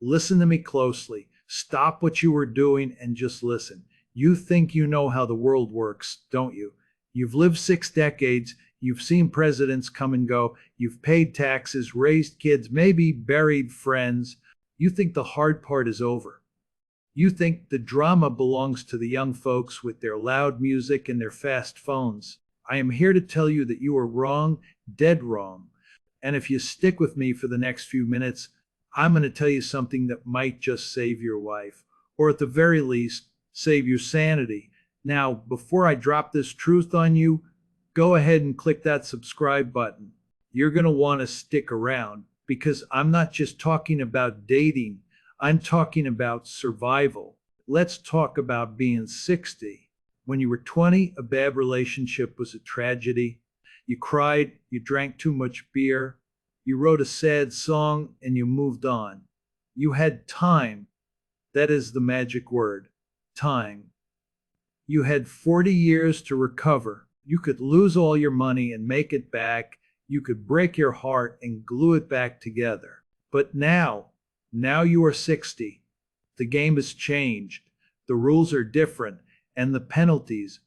Listen to me closely. Stop what you were doing and just listen. You think you know how the world works, don't you? You've lived 6 decades. You've seen presidents come and go. You've paid taxes, raised kids, maybe buried friends. You think the hard part is over. You think the drama belongs to the young folks with their loud music and their fast phones. I am here to tell you that you are wrong, dead wrong. And if you stick with me for the next few minutes, I'm going to tell you something that might just save your life, or at the very least, save your sanity. Now, before I drop this truth on you, go ahead and click that subscribe button. You're going to want to stick around because I'm not just talking about dating. I'm talking about survival. Let's talk about being 60. When you were 20, a bad relationship was a tragedy. You cried, you drank too much beer, you wrote a sad song, and you moved on. You had time. That is the magic word. Time. You had 40 years to recover. You could lose all your money and make it back. You could break your heart and glue it back together. But now you are 60. The game has changed. The rules are different. And the penalties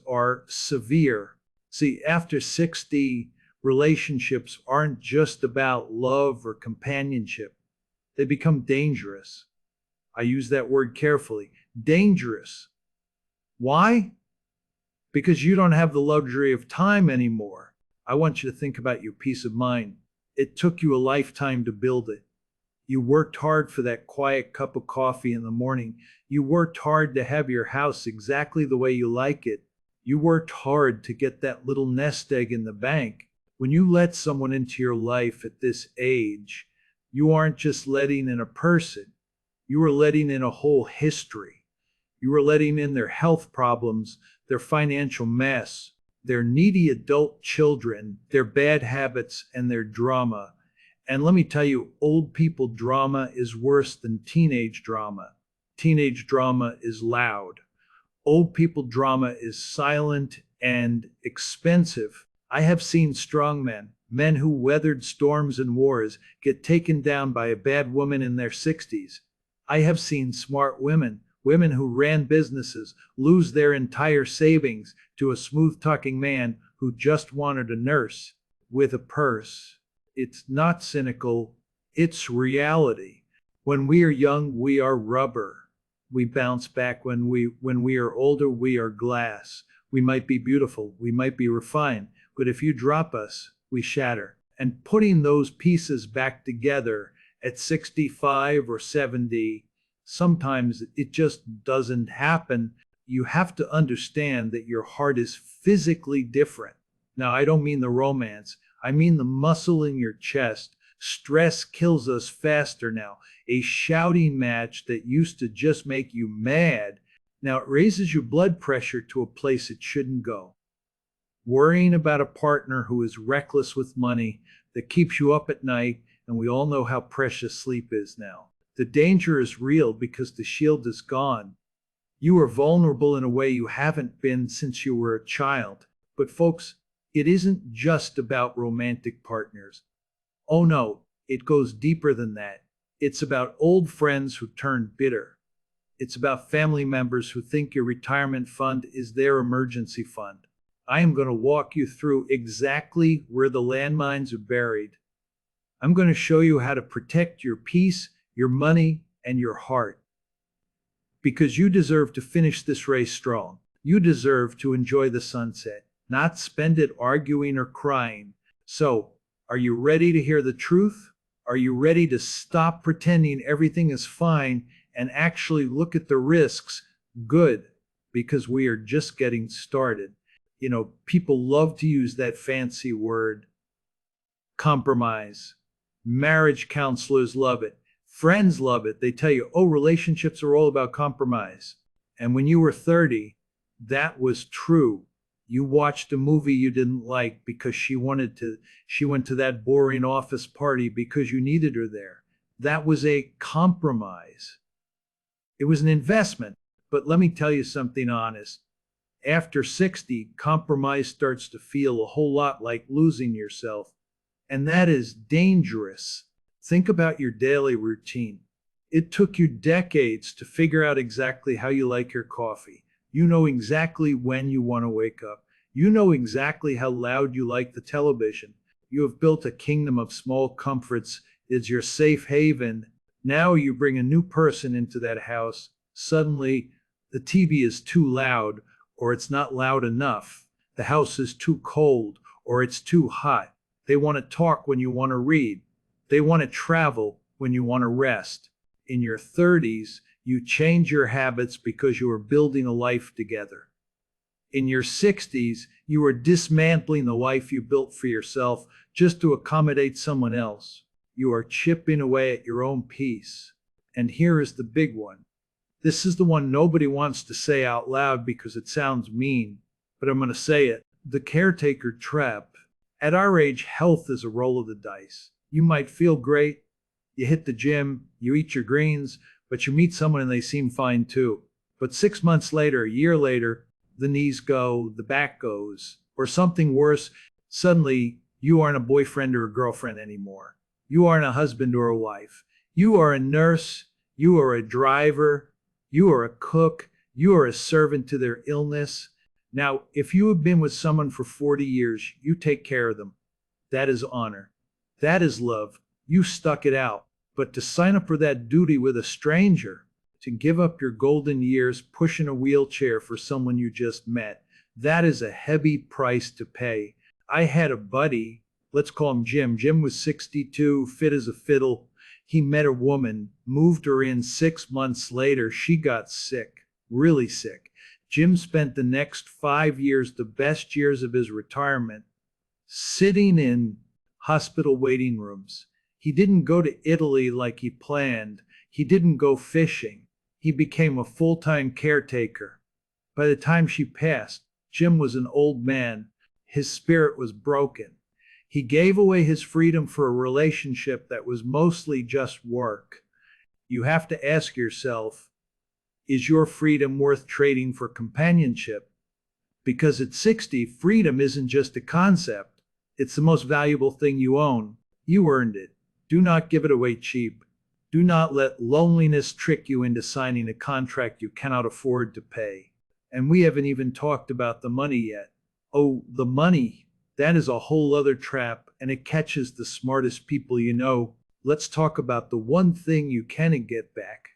are severe. See, after 60, relationships aren't just about love or companionship. They become dangerous. I use that word carefully. Dangerous. Why? Because you don't have the luxury of time anymore. I want you to think about your peace of mind. It took you a lifetime to build it. You worked hard for that quiet cup of coffee in the morning. You worked hard to have your house exactly the way you like it. You worked hard to get that little nest egg in the bank. When you let someone into your life at this age, you aren't just letting in a person. You are letting in a whole history. You are letting in their health problems, their financial mess, their needy adult children, their bad habits, and their drama. And let me tell you, old people drama is worse than teenage drama. Teenage drama is loud. Old people drama is silent and expensive. I have seen strong men who weathered storms and wars, get taken down by a bad woman in their 60s. I have seen smart women who ran businesses, lose their entire savings to a smooth-talking man who just wanted a nurse with a purse. It's not cynical, it's reality. When we are young, we are rubber. We bounce back. When we are older, we are glass. We might be beautiful, we might be refined, but if you drop us, we shatter. And putting those pieces back together at 65 or 70, sometimes it just doesn't happen. You have to understand that your heart is physically different. Now, I don't mean the romance. I mean the muscle in your chest. Stress kills us faster now. A shouting match that used to just make you mad, now it raises your blood pressure to a place it shouldn't go. Worrying about a partner who is reckless with money, that keeps you up at night, and we all know how precious sleep is now. The danger is real because the shield is gone. You are vulnerable in a way you haven't been since you were a child. But folks, it isn't just about romantic partners. Oh no, it goes deeper than that. It's about old friends who turn bitter. It's about family members who think your retirement fund is their emergency fund. I am going to walk you through exactly where the landmines are buried. I'm going to show you how to protect your peace, your money, and your heart. Because you deserve to finish this race strong. You deserve to enjoy the sunset, not spend it arguing or crying. So, are you ready to hear the truth? Are you ready to stop pretending everything is fine and actually look at the risks? Good, because we are just getting started. You know, people love to use that fancy word, compromise. Marriage counselors love it. Friends love it. They tell you, oh, relationships are all about compromise. And when you were 30, that was true. You watched a movie you didn't like because she went to that boring office party because you needed her there. That was a compromise. It was an investment. But let me tell you something honest. After 60, compromise starts to feel a whole lot like losing yourself. And that is dangerous. Think about your daily routine. It took you decades to figure out exactly how you like your coffee. You know exactly when you want to wake up. You know exactly how loud you like the television. You have built a kingdom of small comforts. It's your safe haven. Now you bring a new person into that house. Suddenly, the TV is too loud, or it's not loud enough. The house is too cold, or it's too hot. They want to talk when you want to read. They want to travel when you want to rest. In your 30s, you change your habits because you are building a life together. In your 60s, you are dismantling the life you built for yourself just to accommodate someone else. You are chipping away at your own peace. And here is the big one. This is the one nobody wants to say out loud because it sounds mean, but I'm going to say it. The caretaker trap. At our age, health is a roll of the dice. You might feel great. You hit the gym, you eat your greens, but you meet someone and they seem fine too. But 6 months later, a year later, the knees go, the back goes, or something worse. Suddenly, you aren't a boyfriend or a girlfriend anymore. You aren't a husband or a wife. You are a nurse. You are a driver. You are a cook. You are a servant to their illness. Now, if you have been with someone for 40 years, you take care of them. That is honor. That is love. You stuck it out. But to sign up for that duty with a stranger, to give up your golden years pushing a wheelchair for someone you just met, that is a heavy price to pay. I had a buddy, let's call him Jim. Jim was 62, fit as a fiddle. He met a woman, moved her in. 6 months later, she got sick, really sick. Jim spent the next 5 years, the best years of his retirement, sitting in hospital waiting rooms. He didn't go to Italy like he planned. He didn't go fishing. He became a full-time caretaker. By the time she passed, Jim was an old man. His spirit was broken. He gave away his freedom for a relationship that was mostly just work. You have to ask yourself, is your freedom worth trading for companionship? Because at 60, freedom isn't just a concept. It's the most valuable thing you own. You earned it. Do not give it away cheap. Do not let loneliness trick you into signing a contract you cannot afford to pay. And we haven't even talked about the money yet. Oh, the money. That is a whole other trap, and it catches the smartest people you know. Let's talk about the one thing you can get back.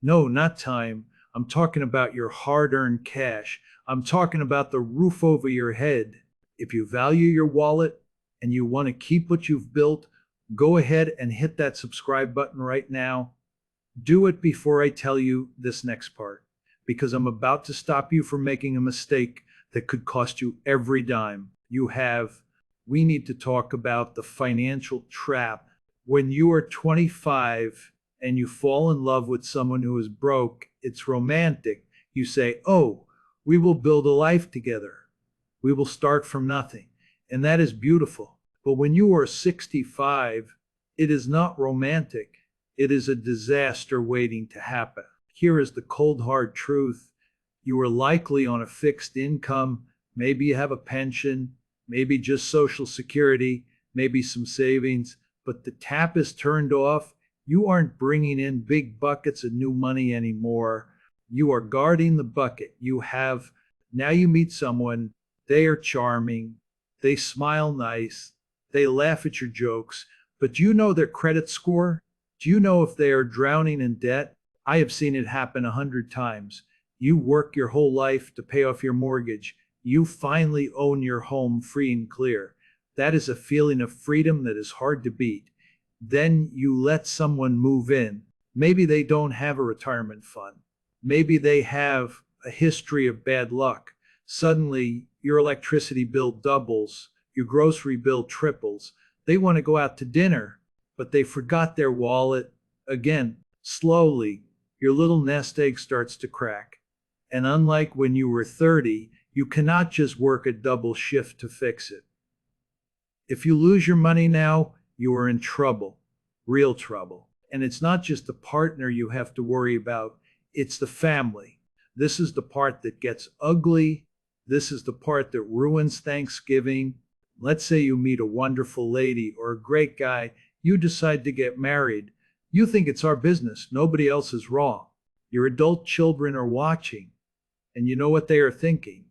No, not time. I'm talking about your hard-earned cash. I'm talking about the roof over your head. If you value your wallet and you want to keep what you've built, go ahead and hit that subscribe button right now. Do it before I tell you this next part, because I'm about to stop you from making a mistake that could cost you every dime you have. We need to talk about the financial trap. When you are 25 and you fall in love with someone who is broke, it's romantic. You say, oh, we will build a life together. We will start from nothing. And that is beautiful. But when you are 65, it is not romantic. It is a disaster waiting to happen. Here is the cold hard truth. You are likely on a fixed income. Maybe you have a pension, maybe just Social Security, maybe some savings, but the tap is turned off. You aren't bringing in big buckets of new money anymore. You are guarding the bucket. Now you meet someone, they are charming, they smile nice, they laugh at your jokes, but do you know their credit score? Do you know if they are drowning in debt? I have seen it happen 100 times. You work your whole life to pay off your mortgage. You finally own your home free and clear. That is a feeling of freedom that is hard to beat. Then you let someone move in. Maybe they don't have a retirement fund. Maybe they have a history of bad luck. Suddenly, your electricity bill doubles, your grocery bill triples. They want to go out to dinner, but they forgot their wallet. Again, slowly, your little nest egg starts to crack. And unlike when you were 30, you cannot just work a double shift to fix it. If you lose your money now, you are in trouble, real trouble. And it's not just the partner you have to worry about, it's the family. This is the part that gets ugly. This is the part that ruins Thanksgiving. Let's say you meet a wonderful lady or a great guy. You decide to get married. You think it's our business. Nobody else is wrong. Your adult children are watching. And you know what they are thinking?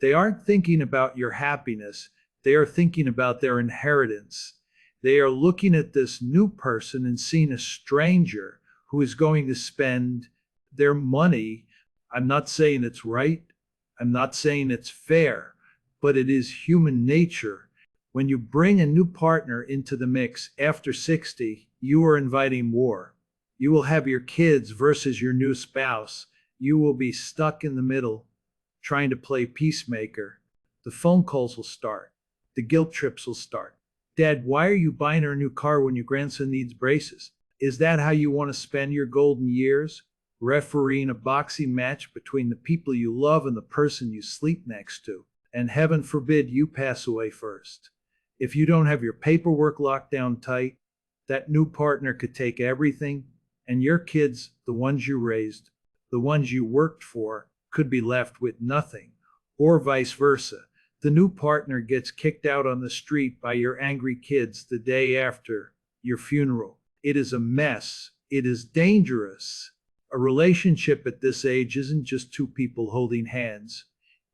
They aren't thinking about your happiness. They are thinking about their inheritance. They are looking at this new person and seeing a stranger who is going to spend their money. I'm not saying it's right. I'm not saying it's fair, but it is human nature. When you bring a new partner into the mix after 60, you are inviting war. You will have your kids versus your new spouse. You will be stuck in the middle, trying to play peacemaker. The phone calls will start. The guilt trips will start. Dad, why are you buying her a new car when your grandson needs braces? Is that how you want to spend your golden years? Refereeing a boxing match between the people you love and the person you sleep next to. And heaven forbid you pass away first. If you don't have your paperwork locked down tight, that new partner could take everything, and your kids, the ones you raised, the ones you worked for, could be left with nothing. Or vice versa. The new partner gets kicked out on the street by your angry kids the day after your funeral. It is a mess. It is dangerous. A relationship at this age isn't just two people holding hands.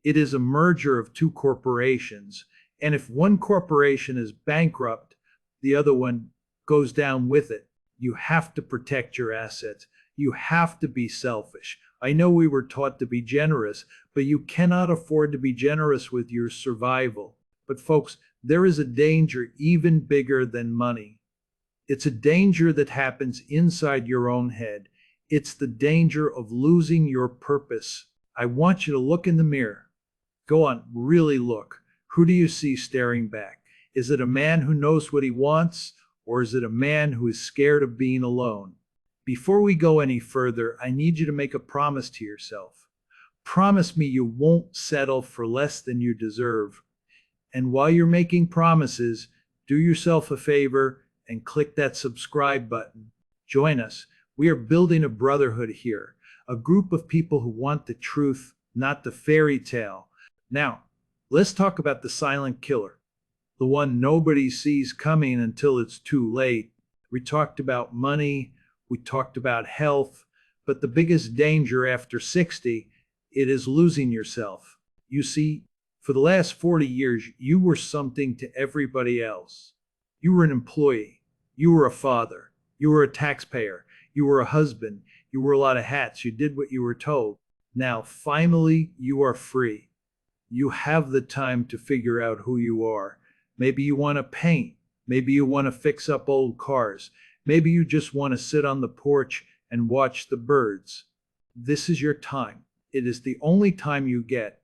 It is a merger of two corporations. And if one corporation is bankrupt, the other one goes down with it. You have to protect your assets. You have to be selfish. I know we were taught to be generous, but you cannot afford to be generous with your survival. But folks, there is a danger even bigger than money. It's a danger that happens inside your own head. It's the danger of losing your purpose. I want you to look in the mirror. Go on, really look. Who do you see staring back? Is it a man who knows what he wants, or is it a man who is scared of being alone? Before we go any further, I need you to make a promise to yourself. Promise me you won't settle for less than you deserve. And while you're making promises, do yourself a favor and click that subscribe button. Join us. We are building a brotherhood here, a group of people who want the truth, not the fairy tale. Now, let's talk about the silent killer, the one nobody sees coming until it's too late. We talked about money. We talked about health, but the biggest danger after 60, it is losing yourself. You see, for the last 40 years, you were something to everybody else. You were an employee. You were a father. You were a taxpayer. You were a husband. You wore a lot of hats. You did what you were told. Now, finally, you are free. You have the time to figure out who you are. Maybe you want to paint. Maybe you want to fix up old cars. Maybe you just want to sit on the porch and watch the birds. This is your time. It is the only time you get.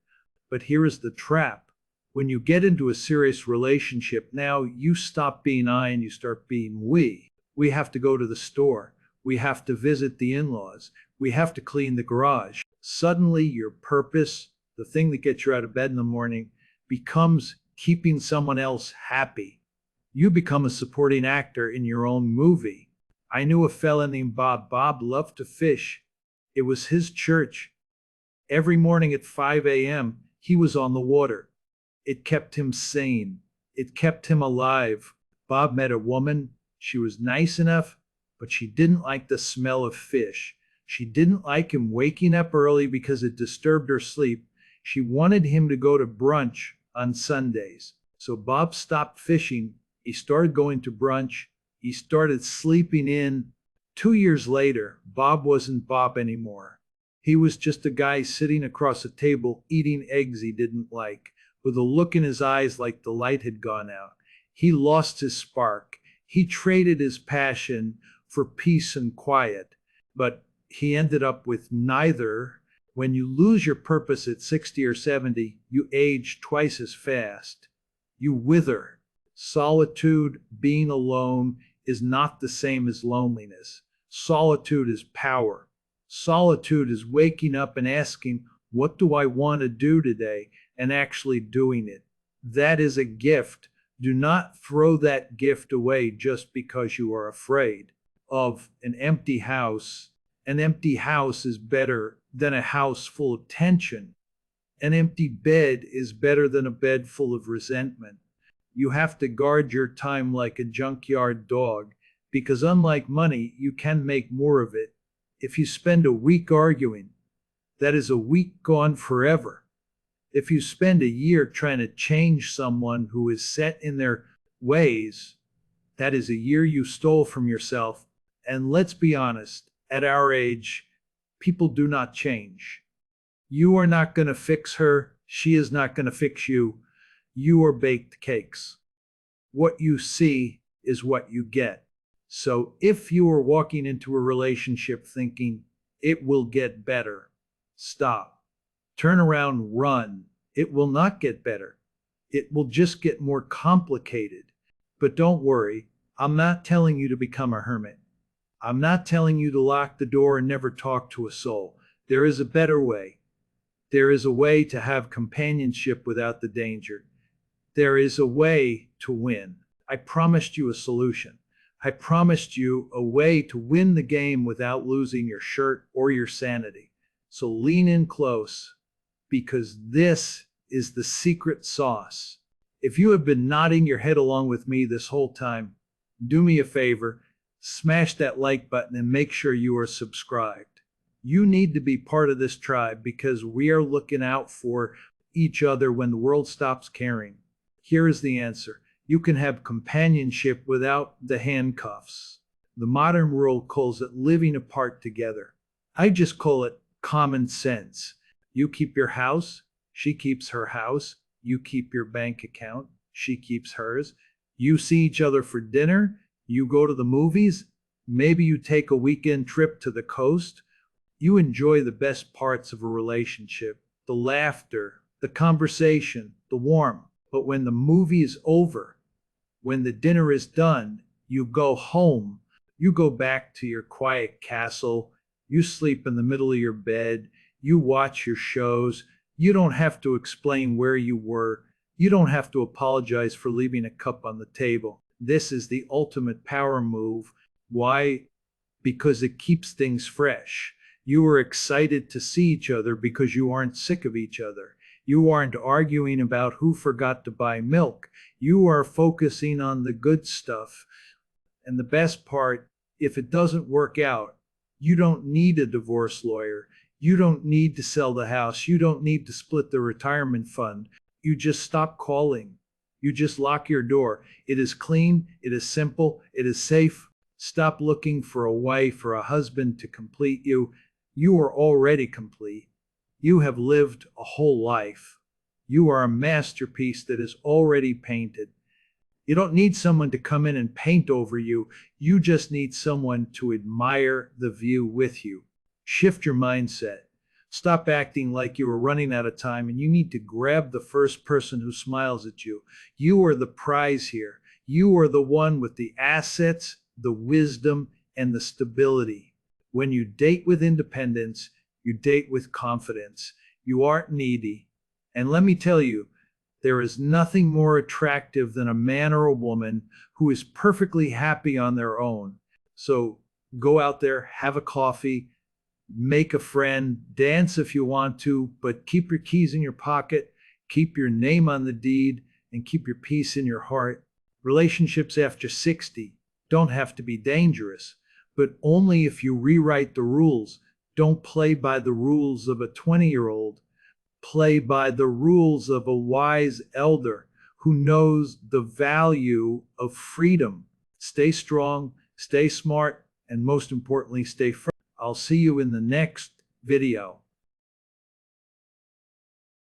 But here is the trap. When you get into a serious relationship, now you stop being I and you start being we. We have to go to the store. We have to visit the in-laws. We have to clean the garage. Suddenly your purpose, the thing that gets you out of bed in the morning, becomes keeping someone else happy. You become a supporting actor in your own movie. I knew a fella named Bob. Bob loved to fish. It was his church. Every morning at 5 a.m., he was on the water. It kept him sane. It kept him alive. Bob met a woman. She was nice enough, but she didn't like the smell of fish. She didn't like him waking up early because it disturbed her sleep. She wanted him to go to brunch on Sundays. So Bob stopped fishing. He started going to brunch. He started sleeping in. 2 years later, Bob wasn't Bob anymore. He was just a guy sitting across a table eating eggs he didn't like, with a look in his eyes like the light had gone out. He lost his spark. He traded his passion for peace and quiet, but he ended up with neither. When you lose your purpose at 60 or 70, you age twice as fast. You wither. Solitude, being alone, is not the same as loneliness. Solitude is power. Solitude is waking up and asking, what do I want to do today, and actually doing it. That is a gift. Do not throw that gift away just because you are afraid of an empty house. An empty house is better than a house full of tension. An empty bed is better than a bed full of resentment. You have to guard your time like a junkyard dog, because unlike money, you can make more of it. If you spend a week arguing, that is a week gone forever. If you spend a year trying to change someone who is set in their ways, that is a year you stole from yourself. And let's be honest, at our age, people do not change. You are not going to fix her. She is not going to fix you. You are baked cakes. What you see is what you get. So if you are walking into a relationship thinking it will get better, stop. Turn around, run. It will not get better. It will just get more complicated. But don't worry, I'm not telling you to become a hermit. I'm not telling you to lock the door and never talk to a soul. There is a better way. There is a way to have companionship without the danger. There is a way to win. I promised you a solution. I promised you a way to win the game without losing your shirt or your sanity. So lean in close, because this is the secret sauce. If you have been nodding your head along with me this whole time, do me a favor, smash that like button and make sure you are subscribed. You need to be part of this tribe because we are looking out for each other when the world stops caring. Here is the answer. You can have companionship without the handcuffs. The modern world calls it living apart together. I just call it common sense. You keep your house, she keeps her house. You keep your bank account, she keeps hers. You see each other for dinner, you go to the movies, maybe you take a weekend trip to the coast. You enjoy the best parts of a relationship, the laughter, the conversation, the warmth. But when the movie is over, when the dinner is done, you go home. You go back to your quiet castle. You sleep in the middle of your bed. You watch your shows. You don't have to explain where you were. You don't have to apologize for leaving a cup on the table. This is the ultimate power move. Why? Because it keeps things fresh. You are excited to see each other because you aren't sick of each other. You aren't arguing about who forgot to buy milk. You are focusing on the good stuff. And the best part, if it doesn't work out, you don't need a divorce lawyer. You don't need to sell the house. You don't need to split the retirement fund. You just stop calling. You just lock your door. It is clean. It is simple. It is safe. Stop looking for a wife or a husband to complete you. You are already complete. You have lived a whole life. You are a masterpiece that is already painted. You don't need someone to come in and paint over you. You just need someone to admire the view with you. Shift your mindset. Stop acting like you are running out of time and you need to grab the first person who smiles at you. You are the prize here. You are the one with the assets, the wisdom, and the stability. When you date with independence, you date with confidence. You aren't needy. And let me tell you, there is nothing more attractive than a man or a woman who is perfectly happy on their own. So go out there, have a coffee, make a friend, dance if you want to, but keep your keys in your pocket, keep your name on the deed, and keep your peace in your heart. Relationships after 60 don't have to be dangerous, but only if you rewrite the rules. Don't play by the rules of a 20-year-old. Play by the rules of a wise elder who knows the value of freedom. Stay strong, stay smart, and most importantly, stay firm. I'll see you in the next video.